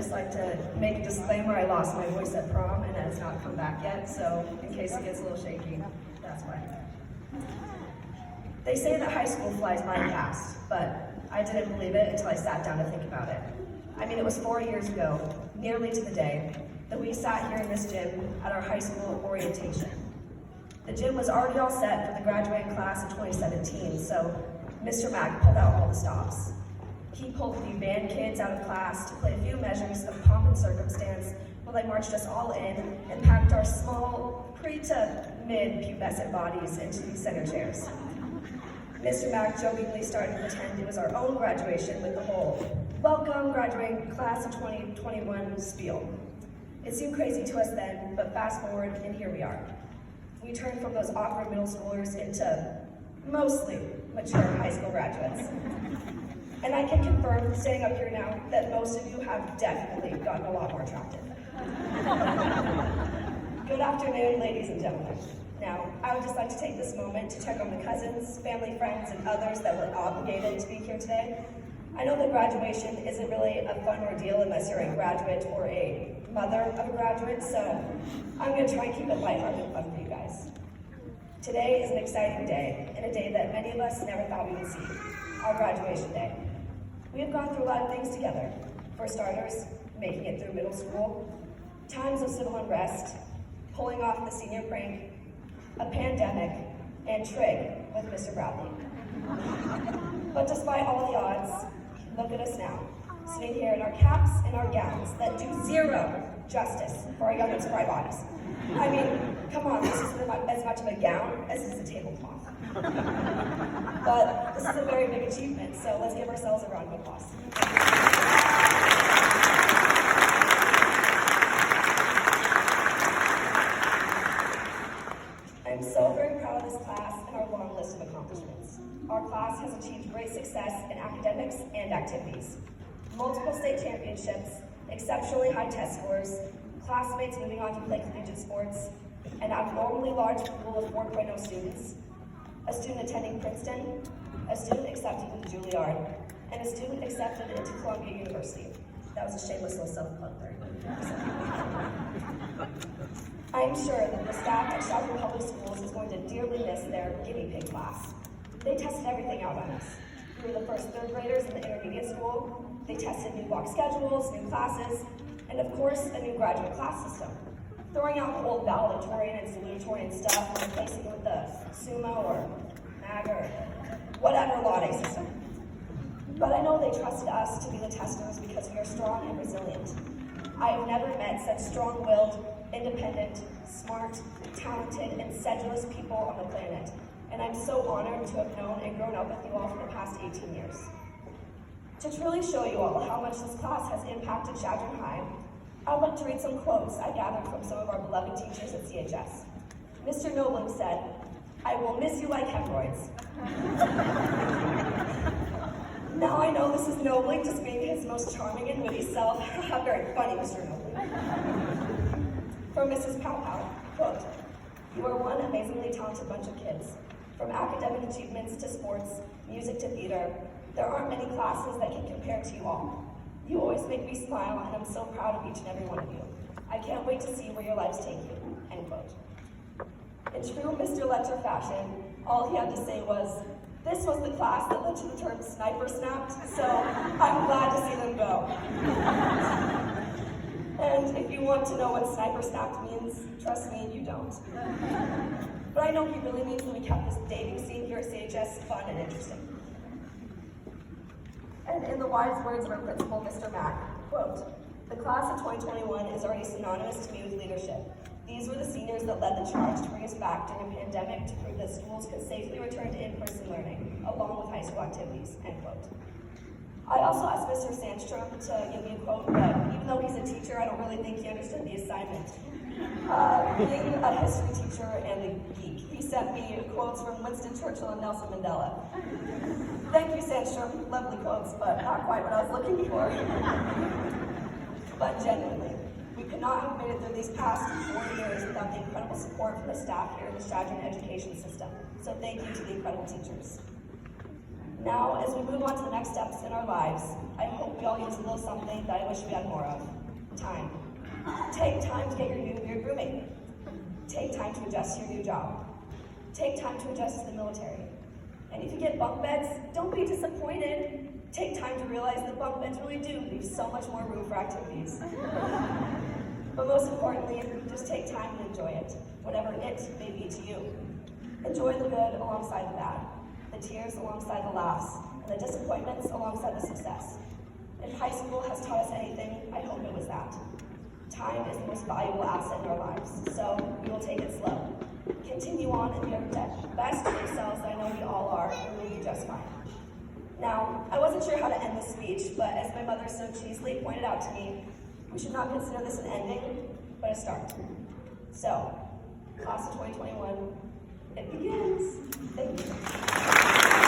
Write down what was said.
just like to make a disclaimer. I lost my voice at prom and it has not come back yet, so in case it gets a little shaky, that's why. They say that high school flies by fast, but I didn't believe it until I sat down to think about it. I mean, it was 4 years ago, nearly to the day, that we sat here in this gym at our high school orientation. The gym was already all set for the graduating class of 2017, so Mr. Mack pulled out all the stops. He pulled a few band kids out of class to play a few measures of pomp and circumstance while they marched us all in and packed our small, pre to mid-pubescent bodies into these center chairs. Mr. Mack jokingly started to pretend it was our own graduation with the whole "Welcome, graduating class of 2021" spiel. It seemed crazy to us then, but fast forward, and here we are. We turned from those awkward middle schoolers into mostly mature high school graduates. And I can confirm, standing up here now, that most of you have definitely gotten a lot more attractive. Good afternoon, ladies and gentlemen. Now, I would just like to take this moment to check on the cousins, family, friends, and others that were obligated to be here today. I know that graduation isn't really a fun ordeal unless you're a graduate or a mother of a graduate, so I'm going to try and keep it lighthearted and fun for you guys. Today is an exciting day, and a day that many of us never thought we would see, our graduation day. We have gone through a lot of things together. For starters, making it through middle school, times of civil unrest, pulling off the senior prank, a pandemic, and trig with Mr. Bradley. But despite all the odds, look at us now, sitting here in our caps and our gowns that do zero justice for our young and spry bodies. I mean, come on, this isn't as much of a gown as it is a tablecloth. But this is a very big achievement, so let's give ourselves a round of applause. I'm so very proud of this class and our long list of accomplishments. Our class has achieved great success in academics and activities. Multiple state championships, exceptionally high test scores, classmates moving on to play collegiate sports, an abnormally large pool of 4.0 students, a student attending Princeton, a student accepted into Juilliard, and a student accepted into Columbia University. That was a shameless little self-plug there. I'm sure that the staff at Chadron Public Schools is going to dearly miss their guinea pig class. They tested everything out on us. We were the first third graders in the intermediate school. They tested new block schedules, new classes, and of course, a new graduate class system. Throwing out the old valedictorian and salutatorian stuff and replacing it with the SUMO or MAG or whatever Laude system. But I know they trusted us to be the testers because we are strong and resilient. I have never met such strong-willed, independent, smart, talented, and sedulous people on the planet. And I'm so honored to have known and grown up with you all for the past 18 years. To truly show you all how much this class has impacted Chadron High, I'd like to read some quotes I gathered from some of our beloved teachers at CHS. Mr. Nobling said, "I will miss you like hemorrhoids." Now I know this is Nobling just being his most charming and witty self. How very funny, Mr. Nobling. From Mrs. Powpow, quote, "You are one amazingly talented bunch of kids. From academic achievements to sports, music to theater, there aren't many classes that can compare to you all. You always make me smile, and I'm so proud of each and every one of you. I can't wait to see where your lives take you," end quote. In true Mr. Letcher fashion, all he had to say was, "This was the class that led to the term sniper snapped, so I'm glad to see them go." And if you want to know what sniper snapped means, trust me, you don't. But I know he really means that we kept this dating scene here at CHS fun and interesting. And in the wise words of our principal, Mr. Mack, quote, "The class of 2021 is already synonymous to me with leadership. These were the seniors that led the charge to bring us back during a pandemic to prove that schools could safely return to in-person learning, along with high school activities," end quote. I also asked Mr. Sandstrom to give me a quote, but even though he's a teacher, I don't really think he understood the assignment. Being a history teacher and a geek, he sent me quotes from Winston Churchill and Nelson Mandela. Thank you, Sandstrom. Lovely quotes, but not quite what I was looking for. But genuinely, we could not have made it through these past 4 years without the incredible support from the staff here in the Chadron education system. So thank you to the incredible teachers. Now, as we move on to the next steps in our lives, I hope we all use a little something that I wish we had more of. Time. Take time to get your new roommate. Take time to adjust to your new job. Take time to adjust to the military. And if you get bunk beds, don't be disappointed. Take time to realize that bunk beds really do leave so much more room for activities. But most importantly, just take time and enjoy it, whatever it may be to you. Enjoy the good alongside the bad, the tears alongside the laughs, and the disappointments alongside the success. If high school has taught us anything, I hope it was that. Time is the most valuable asset in our lives, so we will take it slow. Continue on and be our best yourselves, I know we all are, and we'll be just fine. Now, I wasn't sure how to end this speech, but as my mother so cheesily pointed out to me, we should not consider this an ending, but a start. So, class of 2021, it begins. Thank you.